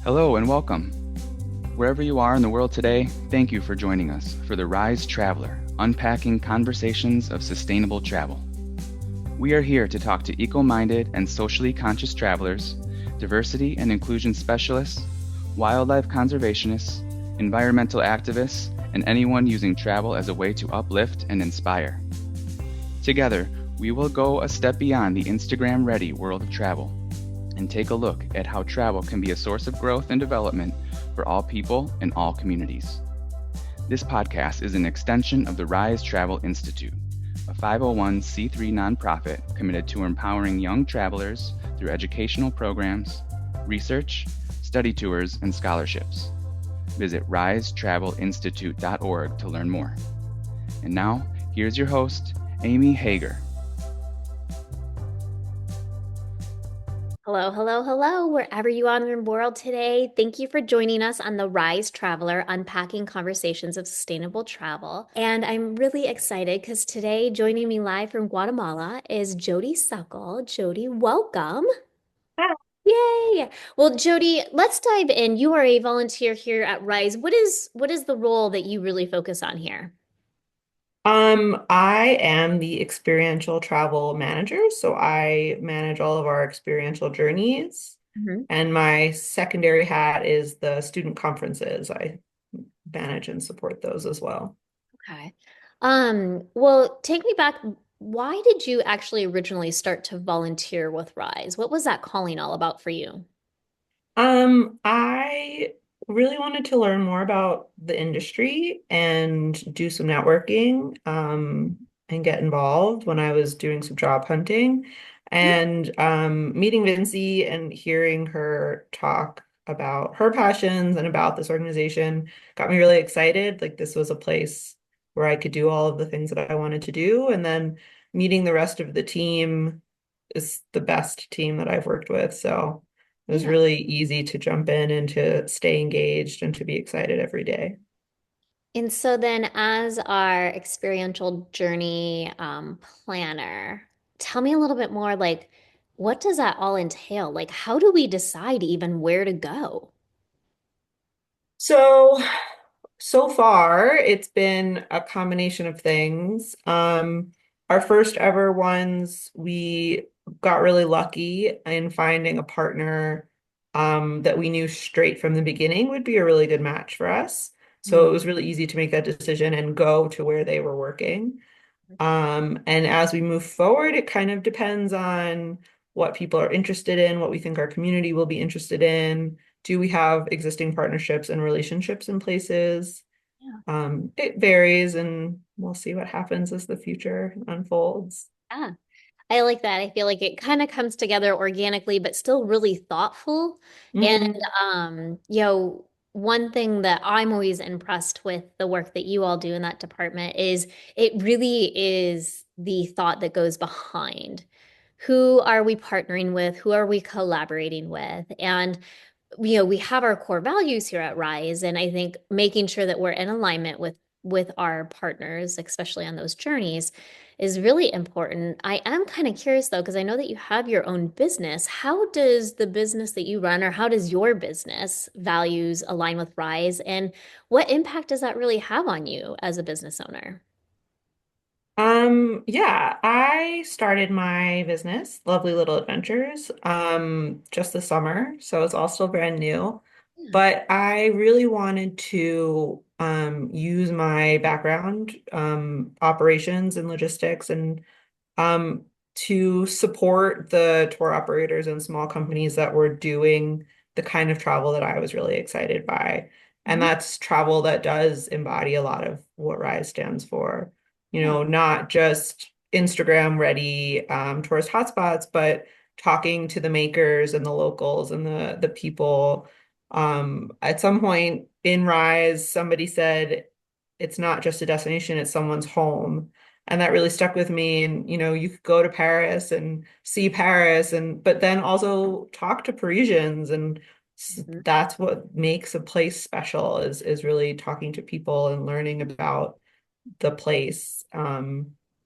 Hello and welcome. Wherever you are in the world today, thank you for joining us for the Rise Traveler, unpacking conversations of sustainable travel. We are here to talk to eco-minded and socially conscious travelers, diversity and inclusion specialists, wildlife conservationists, environmental activists, and anyone using travel as a way to uplift and inspire. Together, we will go a step beyond the Instagram-ready world of travel and take a look at how travel can be a source of growth and development for all people and all communities. This podcast is an extension of the Rise Travel Institute, a 501c3 nonprofit committed to empowering young travelers through educational programs, research, study tours, and scholarships. Visit risetravelinstitute.org to learn more. And now, here's your host, Amy Hager. Hello, hello, hello, wherever you are in the world today. Thank you for joining us on the Rise Traveler, unpacking conversations of sustainable travel. And I'm really excited because today, joining me live from Guatemala is Jodi Suckle. Jodi, welcome. Hi. Yay! Well, Jodi, let's dive in. You are a volunteer here at Rise. What is the role that you really focus on here? I am the Experiential Travel Manager, so I manage all of our experiential journeys. Mhm. And my secondary hat is the student conferences. I manage and support those as well. Okay. Well, take me back. Why did you actually originally start to volunteer with Rise? What was that calling all about for you? I really wanted to learn more about the industry and do some networking, and get involved when I was doing some job hunting. And meeting Vinci and hearing her talk about her passions and about this organization got me really excited. Like this was a place where I could do all of the things that I wanted to do. And then meeting the rest of the team is the best team that I've worked with. So it was Yeah. really easy to jump in and to stay engaged and to be excited every day. And so then, as our experiential journey planner, tell me a little bit more like, what does that all entail? Like, how do we decide even where to go? So, so far, it's been a combination of things. Our first ever ones, we got really lucky in finding a partner that we knew straight from the beginning would be a really good match for us. So Mhm. it was really easy to make that decision and go to where they were working. And as we move forward, it kind of depends on what people are interested in, what we think our community will be interested in. Do we have existing partnerships and relationships in places? Yeah. It varies, and we'll see what happens as the future unfolds. Yeah. I like that. I feel like it kind of comes together organically, but still really thoughtful. And Mhm. one thing that I'm always impressed with the work that you all do in that department is it really is the thought that goes behind. Who are we partnering with? Who are we collaborating with? And we have our core values here at Rise, and I think making sure that we're in alignment with our partners, especially on those journeys, is really important. I am kind of curious though, because I know that you have your own business. How does the business that you run, or how does your business values align with Rise, and what impact does that really have on you as a business owner? Yeah, I started my business, Lovely Little Adventures, just this summer, so it's all still brand new. Yeah. But I really wanted to use my background, operations and logistics, and um, to support the tour operators and small companies that were doing the kind of travel that I was really excited by. And Mhm. that's travel that does embody a lot of what RISE stands for. You Yeah. know, not just Instagram ready tourist hotspots, but talking to the makers and the locals and the people. At some point in RISE, somebody said, it's not just a destination, it's someone's home. And that really stuck with me. And, you know, you could go to Paris and see Paris but then also talk to Parisians. And Mhm. that's what makes a place special is really talking to people and learning about the place.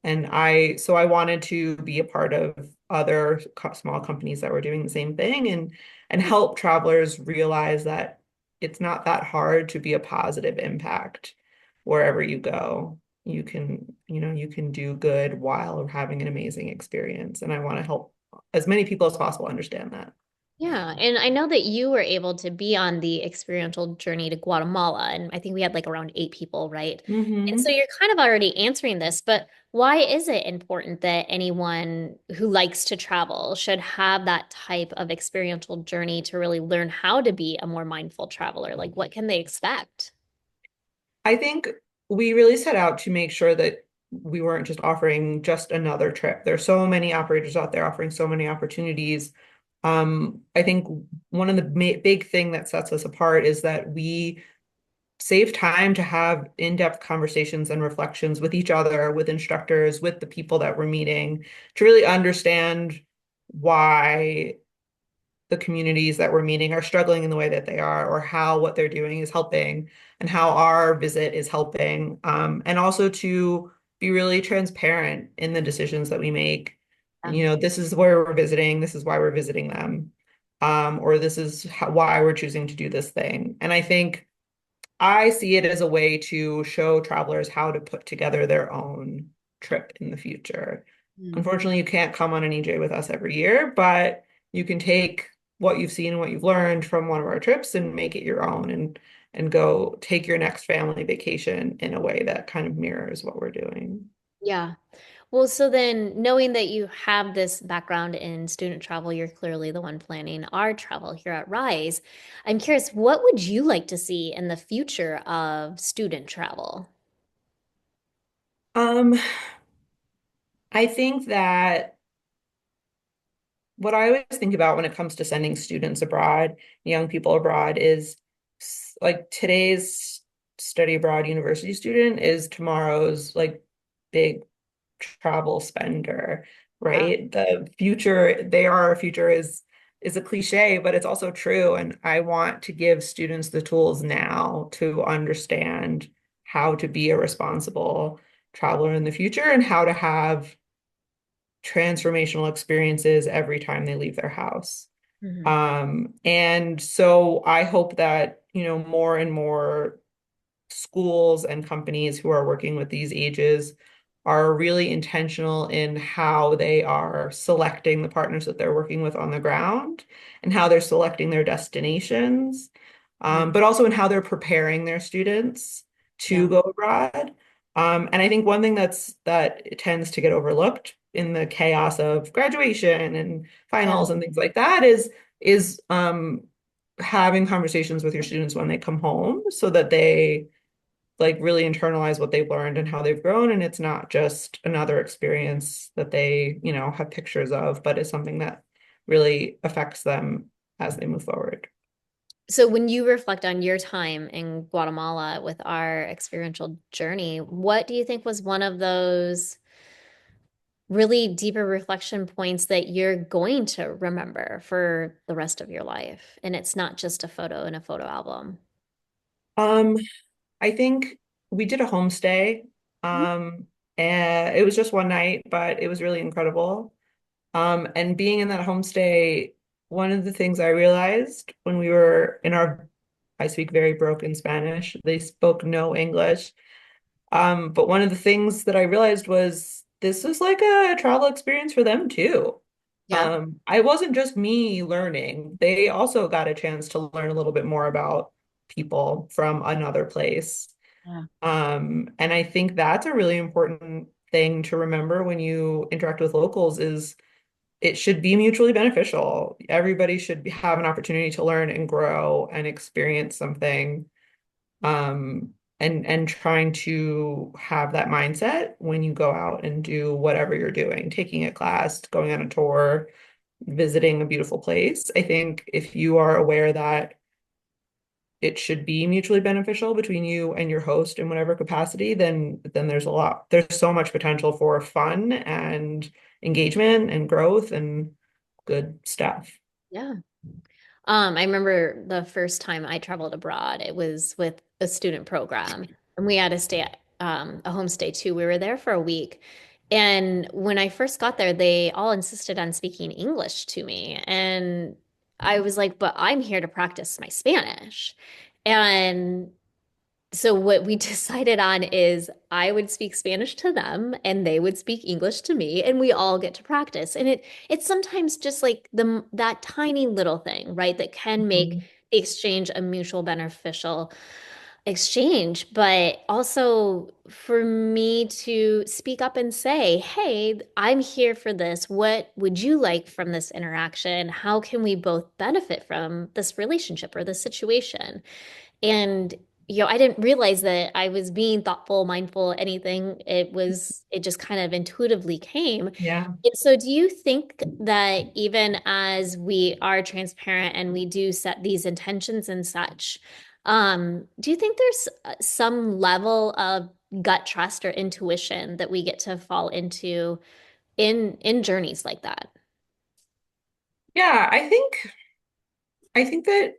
So I wanted to be a part of other small companies that were doing the same thing and help travelers realize that it's not that hard to be a positive impact wherever you go. You can do good while having an amazing experience. And I want to help as many people as possible understand that. Yeah, and I know that you were able to be on the experiential journey to Guatemala, and I think we had like around 8 people, right? And so Hmm. you're kind of already answering this, but why is it important that anyone who likes to travel should have that type of experiential journey to really learn how to be a more mindful traveler? Like, what can they expect? I think we really set out to make sure that we weren't just offering just another trip. There's so many operators out there offering so many opportunities. I think one of the big thing that sets us apart is that we save time to have in-depth conversations and reflections with each other, with instructors, with the people that we're meeting, to really understand why the communities that we're meeting are struggling in the way that they are, or how what they're doing is helping, and how our visit is helping. And also to be really transparent in the decisions that we make. Yeah. This is where we're visiting, this is why we're visiting them, or this is why we're choosing to do this thing. And I think I see it as a way to show travelers how to put together their own trip in the future. Mm. Unfortunately, you can't come on an EJ with us every year, but you can take what you've seen and what you've learned from one of our trips and make it your own and go take your next family vacation in a way that kind of mirrors what we're doing. Yeah. Well, so then knowing that you have this background in student travel, you're clearly the one planning our travel here at Rise. I'm curious, what would you like to see in the future of student travel? Um, I think that what I always think about when it comes to sending students abroad, young people abroad, is like today's study abroad university student is tomorrow's like big travel spender, Yeah. right? The future, they are our future is a cliche, but it's also true. And I want to give students the tools now to understand how to be a responsible traveler in the future and how to have transformational experiences every time they leave their house. Mhm. And so I hope that, more and more schools and companies who are working with these ages are really intentional in how they are selecting the partners that they're working with on the ground and how they're selecting their destinations, Mhm. but also in how they're preparing their students to Yeah. go abroad. And I think one thing that tends to get overlooked in the chaos of graduation and Yeah. finals and things like that is having conversations with your students when they come home so that they like really internalize what they've learned and how they've grown. And it's not just another experience that they, have pictures of, but it's something that really affects them as they move forward. So when you reflect on your time in Guatemala with our experiential journey, what do you think was one of those really deeper reflection points that you're going to remember for the rest of your life? And it's not just a photo in a photo album. Um, I think we did a homestay. Mhm. And it was just one night, but it was really incredible. And being in that homestay, one of the things I realized when we were in our, I speak very broken Spanish. They spoke no English. But one of the things that I realized was this was like a travel experience for them too. Yeah. I wasn't just me learning. They also got a chance to learn a little bit more about people from another place. Yeah. And I think that's a really important thing to remember when you interact with locals is it should be mutually beneficial. Everybody should have an opportunity to learn and grow and experience something. And trying to have that mindset when you go out and do whatever you're doing, taking a class, going on a tour, visiting a beautiful place. I think if you are aware that it should be mutually beneficial between you and your host in whatever capacity, then there's so much potential for fun and engagement and growth and good stuff. Yeah. I remember the first time I traveled abroad, it was with a student program, and we had to stay at a homestay too. We were there for a week, And when I first got there, they all insisted on speaking English to me. And I was like, but I'm here to practice my Spanish. And so what we decided on is I would speak Spanish to them and they would speak English to me and we all get to practice. And it's sometimes just like the that tiny little thing, right, that can make Mhm. the exchange a mutual beneficial exchange, but also for me to speak up and say, "Hey, I'm here for this. What would you like from this interaction? How can we both benefit from this relationship or this situation?" And I didn't realize that I was being thoughtful, mindful, anything. It just kind of intuitively came. Yeah. And so, do you think that even as we are transparent and we do set these intentions and such, do you think there's some level of gut trust or intuition that we get to fall into in journeys like that? Yeah, I think that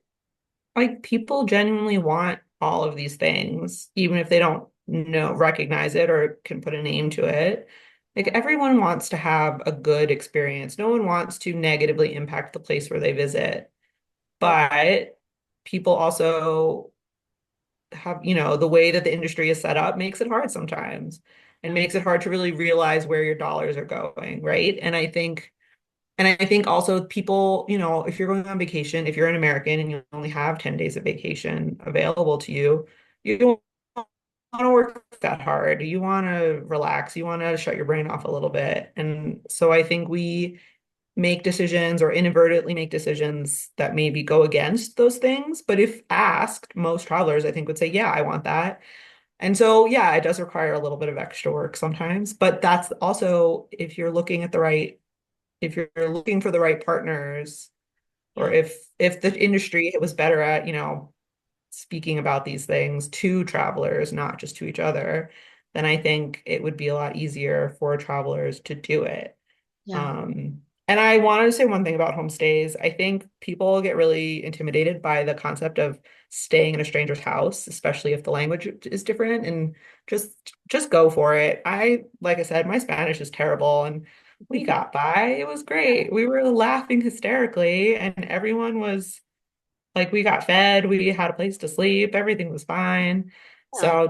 like people genuinely want all of these things, even if they don't recognize it or can put a name to it. Like Yeah. everyone wants to have a good experience. No one wants to negatively impact the place where they visit. Yep. But people also have, the way that the industry is set up makes it hard sometimes and Yeah. makes it hard to really realize where your dollars are going, right? And I think also people, if you're going on vacation, if you're an American and you only have 10 days of vacation available to you, you don't want to work that hard. You want to relax. You want to shut your brain off a little bit. And so I think we make decisions or inadvertently make decisions that maybe go against those things. But if asked, most travelers, I think, would say, yeah, I want that. And so, yeah, it does require a little bit of extra work sometimes. But that's also if you're looking for the right partners, or Yeah. if the industry was better at, speaking about these things to travelers, not just to each other, then I think it would be a lot easier for travelers to do it. Yeah. And I wanted to say one thing about homestays. I think people get really intimidated by the concept of staying in a stranger's house, especially if the language is different, and just just go for it. Like I said, my Spanish is terrible and we got by. It was great. We were laughing hysterically and everyone was like we got fed, we had a place to sleep, everything was fine. Yeah. So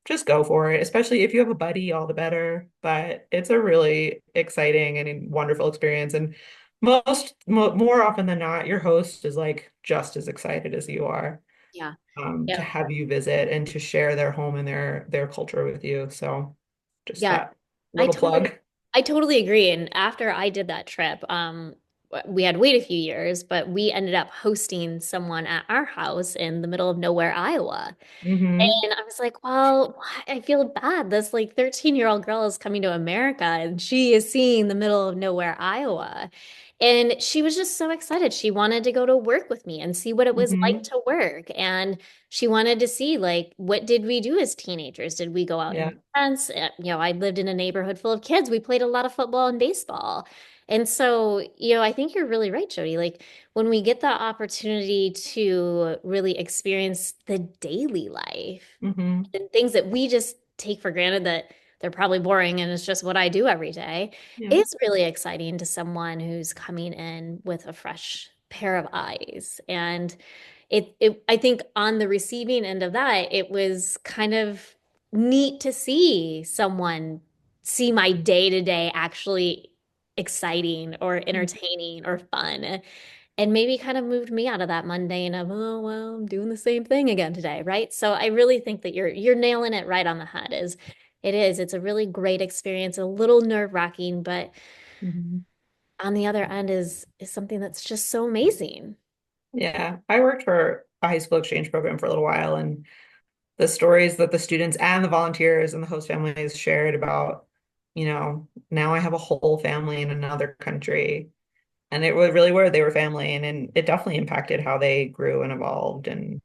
just go for it, especially if you have a buddy, all the better. But it's a really exciting and wonderful experience. And more often than not, your host is like just as excited as you are Yeah. to Yeah. have you visit and to share their home and their culture with you. So just Yeah. that I little totally plug. I totally agree. And after I did that trip, we had to wait a few years, but we ended up hosting someone at our house in the middle of nowhere, Iowa. Hmm. And I was like, well, I feel bad. This like 13-year-old girl is coming to America and she is seeing the middle of nowhere, Iowa. And she was just so excited. She wanted to go to work with me and see what it was like Hmm. to work. And she wanted to see like what did we do as teenagers? Did we go out Yeah. in fence? I lived in a neighborhood full of kids. We played a lot of football and baseball. And so, I think you're really right, Jody. Like when we get the opportunity to really experience the daily life Hmm. and things that we just take for granted that they're probably boring and it's just what I do every day, Yeah. is really exciting to someone who's coming in with a fresh pair of eyes. And I think on the receiving end of that, it was kind of neat to see someone see my day to day actually exciting or entertaining or fun and maybe kind of moved me out of that mundane of, oh well, I'm doing the same thing again today, right? So I really think that you're nailing it right on the head. It's a really great experience, a little nerve-wracking, but Hmm. on the other end is something that's just so amazing. Yeah, I worked for a high school exchange program for a little while, and the stories that the students and the volunteers and the host families shared about, now I have a whole family in another country. And it was really where they were family, and it definitely impacted how they grew and evolved, and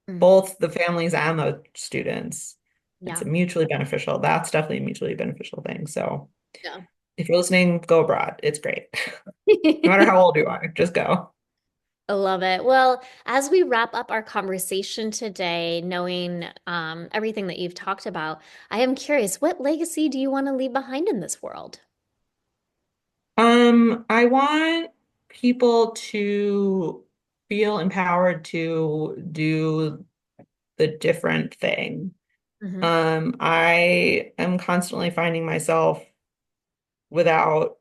Mm. both the families and the students. It's Yeah. a mutually beneficial. That's definitely a mutually beneficial thing. So Yeah. if you're listening, go abroad. It's great. No matter how old you are, just go. I love it. Well, as we wrap up our conversation today, knowing everything that you've talked about, I am curious, what legacy do you want to leave behind in this world? I want people to feel empowered to do the different thing. Hmm. I am constantly finding myself without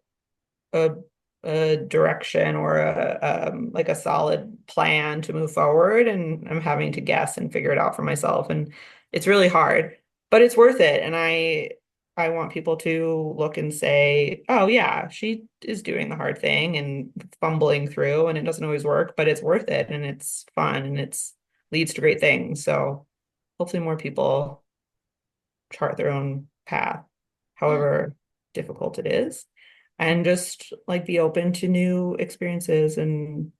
a a direction or a like a solid plan to move forward, and I'm having to guess and figure it out for myself, and it's really hard, but it's worth it. And I want people to look and say, oh yeah, she is doing the hard thing and fumbling through, and it doesn't always work, but it's worth it, and it's fun, and it's leads to great things. So hopefully more people chart their own path, Yeah. however difficult it is, and just like be open to new experiences, and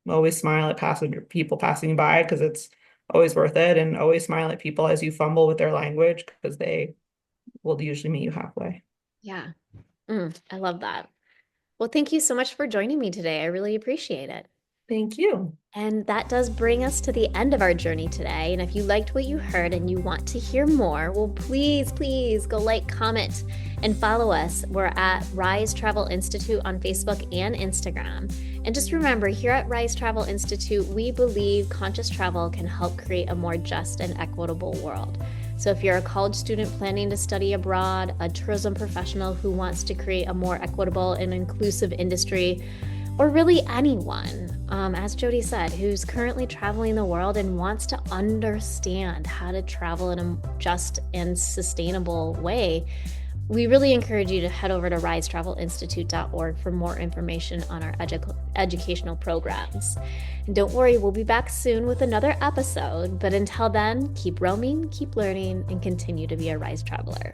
always smile at passenger people passing by because it's always worth it, and always smile at people as you fumble with their language because they will usually meet you halfway. Yeah. I love that. Well, thank you so much for joining me today. I really appreciate it. Thank you. And that does bring us to the end of our journey today. And if you liked what you heard and you want to hear more, well, please, please go like, comment, and follow us. We're at Rise Travel Institute on Facebook and Instagram. And just remember, here at Rise Travel Institute, we believe conscious travel can help create a more just and equitable world. So if you're a college student planning to study abroad, a tourism professional who wants to create a more equitable and inclusive industry, or really anyone, as Jodi said, who's currently traveling the world and wants to understand how to travel in a just and sustainable way, we really encourage you to head over to risetravelinstitute.org for more information on our educational programs. And don't worry, we'll be back soon with another episode. But until then, keep roaming, keep learning, and continue to be a Rise Traveler.